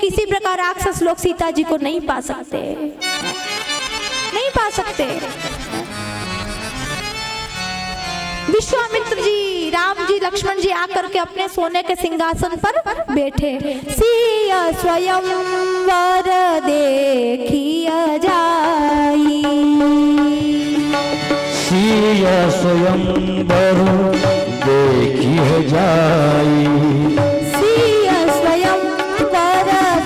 किसी प्रकार राक्षस लोग सीता जी को नहीं पा सकते, नहीं पा सकते। विश्वामित्र जी, राम जी, लक्ष्मण जी आकर के अपने सोने के सिंहासन पर बैठे। सिया स्वयंवर देखिया जाई, सिया स्वयंवर देखिया जाई, सिया स्वयंवर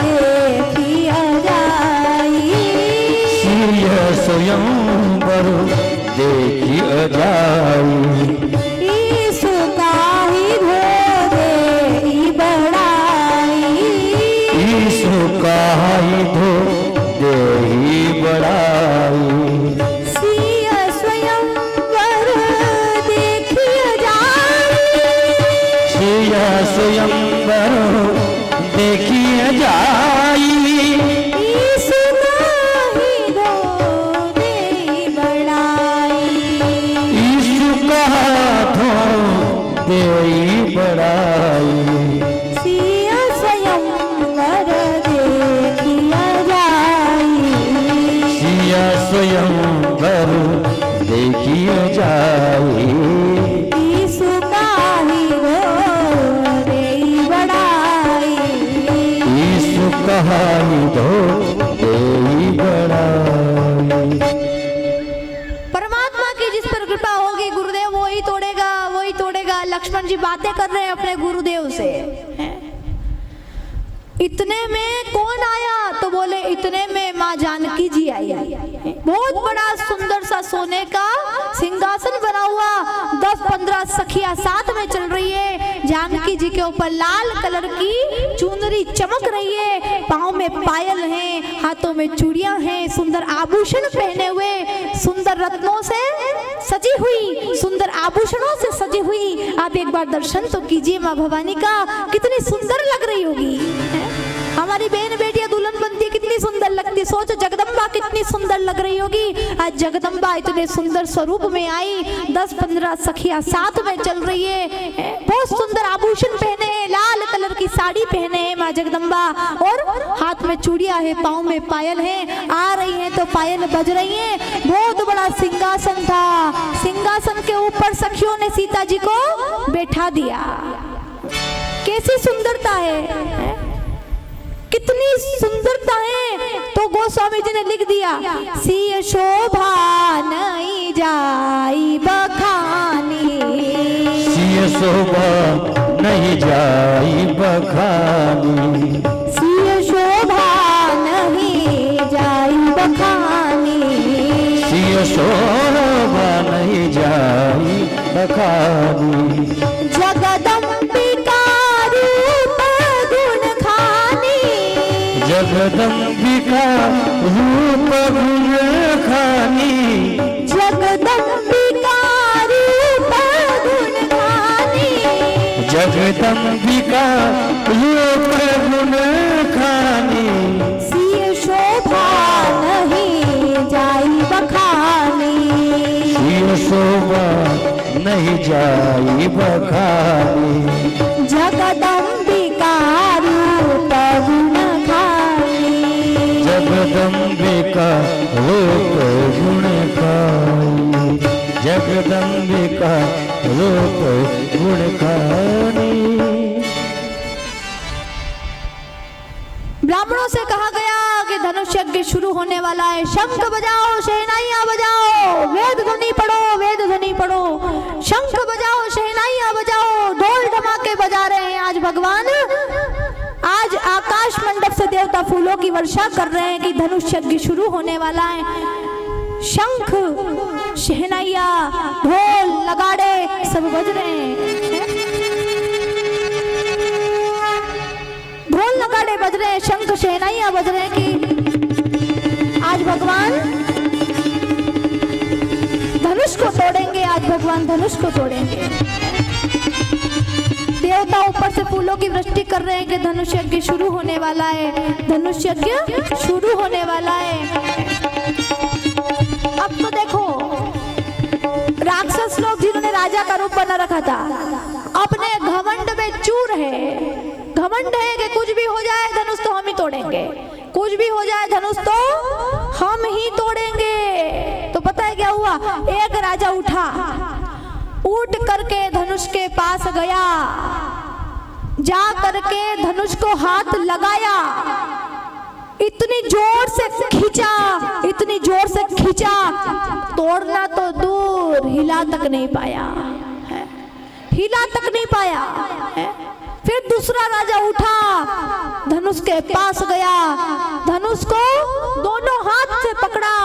देखिया जाई, सिया स्वयंवर देखिया जाई। काहि धो देहि बड़ाई, सिया स्वयंवर देखिया जाई, सिया स्वयंवर देखिया जाई। ईसु काहि धो देहि बड़ाई, ईसु कहा धो देहि बड़ाई, सिया स्वयंवर देखिया जाई, सिया स्वयंवर देखिया जाई। ईसु काहि धो देहि बड़ाई, ईसु कहानी धो देहि बड़ाई। परमात्मा की जिस पर कृपा होगी गुरुदेव वही तोड़ेगा, वही तोड़ेगा। लक्ष्मण जी बातें कर रहे हैं अपने गुरुदेव से। इतने में कौन आया? तो बोले इतने में माँ जानकी जी आई। बहुत बड़ा सुंदर सा सोने का सिंहासन बना हुआ, 10-15 सखियां साथ में चल रही है। जानकी जी के ऊपर लाल कलर की चुनरी चमक रही है, पाँव में पायल हैं, हाथों में चूड़ियां हैं, सुंदर आभूषण पहने हुए, सुंदर रत्नों से सजी हुई, सुंदर आभूषणों से सजी हुई। आप एक बार दर्शन तो कीजिए माँ भवानी का, कितनी सुंदर लग रही होगी। हमारी बहन बेटियां दुल्हन बनती है, कितनी सुंदर लगती। सोचो जगदम्बा कितनी सुंदर लग रही होगी। आज जगदम्बा इतने सुंदर स्वरूप में आई, 10-15 सखियां साथ में चल रही है, बहुत सुंदर आभूषण पहने हैं, लाल कलर की साड़ी पहने हैं माँ जगदम्बा, और हाथ में चूड़ियां है, पाँव में पायल है। आ रही है तो पायल बज रही है। बहुत बड़ा सिंहासन था, सिंहासन के ऊपर सखियों ने सीता जी को बैठा दिया। कैसी सुंदरता है, कितनी सुंदरता है। तो गोस्वामी जी ने लिख दिया, सिय शोभा नहीं जाई बखानी, सिय शोभा नहीं जाई बखानी, सिय शोभा नहीं जाई बखानी, सिय शोभा नहीं जाई बखानी। जगदम्बिका रूप गुण खानी, जगदम्बिका रूप गुण खानी, जगदम्बिका रूप गुण खानी, जगदम्बिका रूप गुण खानी। सिय शोभा नहीं जाई बखानी, सिय शोभा नहीं जाई बखानी, जगदम्बिका रूप गुण खानी, जगदम्बिका रूप गुण खानी, जगदम्बिका रूप गुण खानी। ब्राह्मणों से कहा गया कि धनुष यज्ञ शुरू होने वाला है, शंख बजाओ, शहनाइयां बजाओ, वेद ध्वनि पढ़ो, वेद ध्वनि पढ़ो, शंख बजाओ, शहनाइयां बजाओ, ढोल धमाके बजा रहे हैं। आज भगवान, आज आकाश मंडप से देवता फूलों की वर्षा कर रहे हैं कि धनुष यज्ञ शुरू होने वाला है। शंख, शहनाइयां, ढोल, नगाड़े सब बज रहे हैं, ढोल नगाड़े बज रहे हैं, शंख शहनाइयां बज रहे हैं कि आज भगवान धनुष को तोड़ेंगे, आज भगवान धनुष को तोड़ेंगे। देवता ऊपर से फूलों की वृष्टि कर रहे हैं कि धनुष यज्ञ शुरू होने वाला है, धनुष यज्ञ शुरू होने वाला है। अब तो देखो, राक्षस लोग जिन्होंने राजा का रूप बना रखा था, अपने घमंड में चूर है, घमंड है कि कुछ भी हो जाए धनुष तो हम ही तोड़ेंगे, कुछ भी हो जाए धनुष तो हम ही तोड़ेंगे। तो पता है क्या हुआ, एक राजा उठा, उठ करके धनुष के पास गया, जा करके धनुष को हाथ लगाया, इतनी जोर से खींचा, इतनी जोर से खींचा, तोड़ना तो दूर, हिला तक नहीं पाया, हिला तक नहीं पाया। फिर दूसरा राजा उठा, धनुष के पास गया, धनुष को दोनों हाथ से पकड़ा,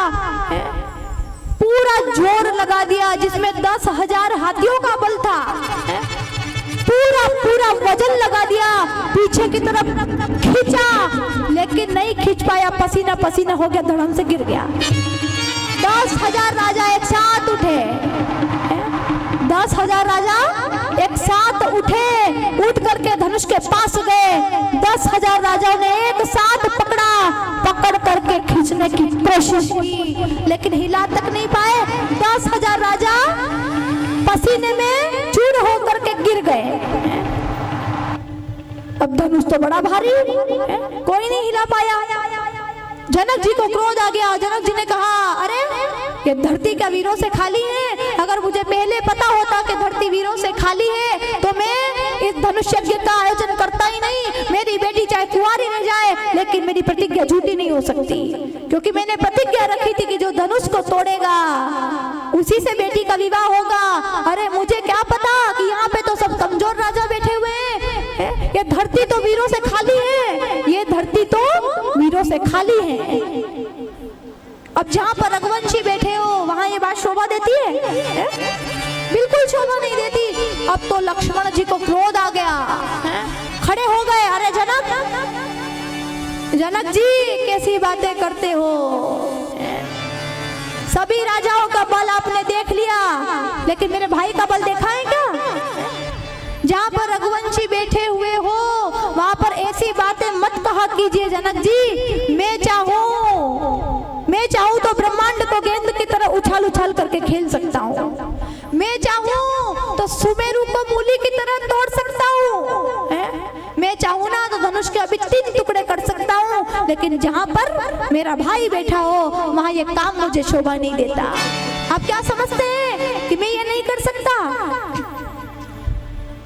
पूरा जोर लगा दिया, जिसमें 10,000 हाथियों का बल था, पूरा पूरा वजन लगा दिया, पीछे की तरफ खींचा, लेकिन नहीं खींच पाया, पसीना पसीना हो गया, धड़म से गिर गया। 10,000 राजा एक साथ उठे, 10,000 राजा एक साथ उठे, उठ करके धनुष के पास गए, 10,000 राजाओं ने एक साथ पकड़ा, पकड़ करके खींचने की कोशिश की, लेकिन हिला तक नहीं पाए। 10,000 राजा पसीने में चूर होकर के गिर गए। अब धनुष तो बड़ा भारी, कोई नहीं हिला पाया। जनक जी को क्रोध आ गया, जनक जी ने कहा, अरे ये धरती का वीरों से खाली है, अगर मुझे पहले पता होता कि धरती वीरों से खाली है तो मैं इस धनुष यज्ञ का आयोजन करता ही नहीं। मेरी बेटी चाहे कुंवारी रह जाए, लेकिन मेरी प्रतिज्ञा झूठी नहीं हो सकती, क्योंकि मैंने प्रतिज्ञा रखी थी कि जो धनुष को तोड़ेगा उसी से बेटी का विवाह होगा। अरे मुझे क्या पता कि यहाँ पे तो सब कमजोर राजा बैठे हुए हैं, ये धरती तो वीरों से खाली है, ये धरती तो वीरों से खाली है। अब जहाँ पर रघुवंशी बैठे हो वहाँ ये बात शोभा देती है? बिल्कुल शोभा नहीं देती। अब तो लक्ष्मण जी को क्रोध आ गया, खड़े हो गए, अरे जनक, जनक जी कैसी बातें करते हो, सभी राजाओं का बल आपने देख लिया, लेकिन मेरे भाई का बल देखा है क्या? जहाँ पर रघुवंशी बैठे हुए हो वहां पर ऐसी बातें मत कहा कीजिए जनक जी। मैं चाहूं तो ब्रह्मांड को गेंद की तरह उछाल उछाल करके खेल सकता हूँ, मैं चाहूं तो सुमेरु को मूली की तरह तोड़ सकता हूँ, मैं चाहूं ना तो धनुष के अभी 3 टुकड़े कर सकता हूँ, लेकिन जहाँ पर मेरा भाई बैठा हो वहां ये काम मुझे शोभा नहीं देता। आप क्या समझते हैं कि मैं ये नहीं कर सकता?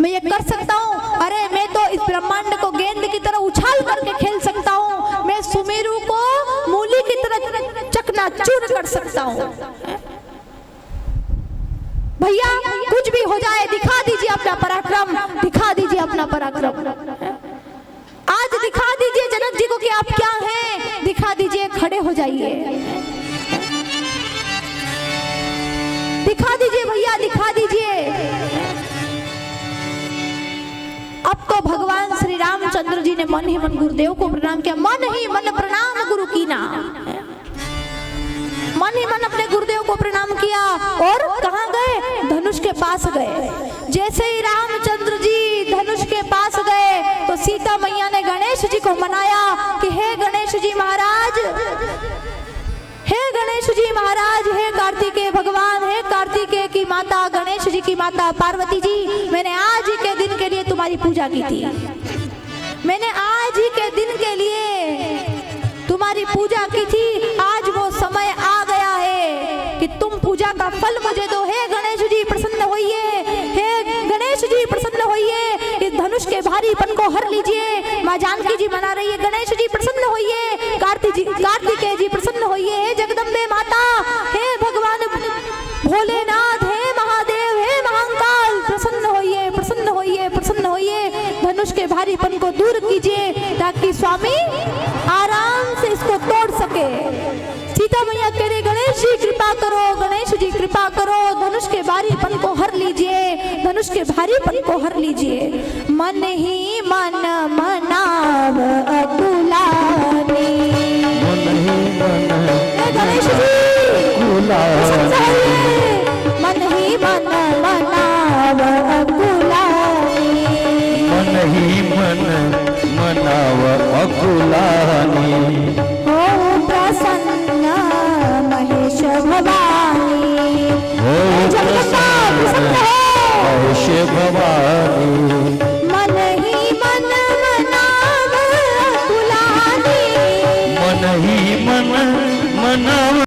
मैं ये कर सकता हूँ, अरे मैं तो इस ब्रह्मांड को गेंद की तरह उछाल करके खेल सकता हूँ, मैं सुमेरु को मूली की तरह चकनाचूर कर सकता हूँ। भैया कुछ भी हो जाए दिखा दीजिए अपना पराक्रम, दिखा दीजिए अपना पराक्रम, आज दिखा दीजिए जनक जी को कि आप क्या हैं, दिखा दीजिए, खड़े हो जाइए, दिखा दीजिए भैया, दिखा दीजिए। अब तो भगवान श्री रामचंद्र जी ने मन ही मन गुरुदेव को प्रणाम किया, मन ही मन प्रणाम गुरु कीना, मन ही मन अपने गुरुदेव को प्रणाम किया और कहाँ गए? धनुष के पास गए। जैसे ही रामचंद्र जी धनुष के पास गए तो सीता मैया ने गणेश जी को मनाया कि हे गणेश जी महाराज, हे गणेश जी महाराज, हे कार्तिकेय भगवान, हे कार्तिकेय की माता, गणेश जी की माता पार्वती जी, मैंने आज ही के दिन के लिए तुम्हारी पूजा की थी, मैंने आज ही के दिन के लिए तुम्हारी पूजा की थी, आज वो समय आ गया है कि तुम पूजा का फल मुझे दो। हे गणेश जी प्रसन्न होइए, हे गणेश जी प्रसन्न होइए, इस धनुष के भारीपन को हर लीजिए। माँ जानकी जी मना रही है, गणेश जी प्रसन्न होइए, कार्तिकेय जी प्रसन्न होइए, हे जगदम्बे माता, हे भगवान भोलेनाथ, हे महादेव, हे महाकाल, प्रसन्न होइए, प्रसन्न होइए, प्रसन्न होइए, धनुष के भारीपन को दूर कीजिए ताकि स्वामी आराम से इसको तोड़ सके। सीता मैया कह रही, गणेश जी कृपा करो, गणेश जी कृपा करो, धनुष के भारीपन को हर लीजिए, धनुष के भारीपन को हर लीजिए। मन ही मन मनाव अकुलानी, गणेश जी मन ही मन मनाव अकुलानी, मन ही मन मनाव अकुलानी, हो प्रसन्न महेश भवानी, हो प्रसन्न महेश भवानी, मन ही मन मनाव अकुलानी, नहीं मन मनाव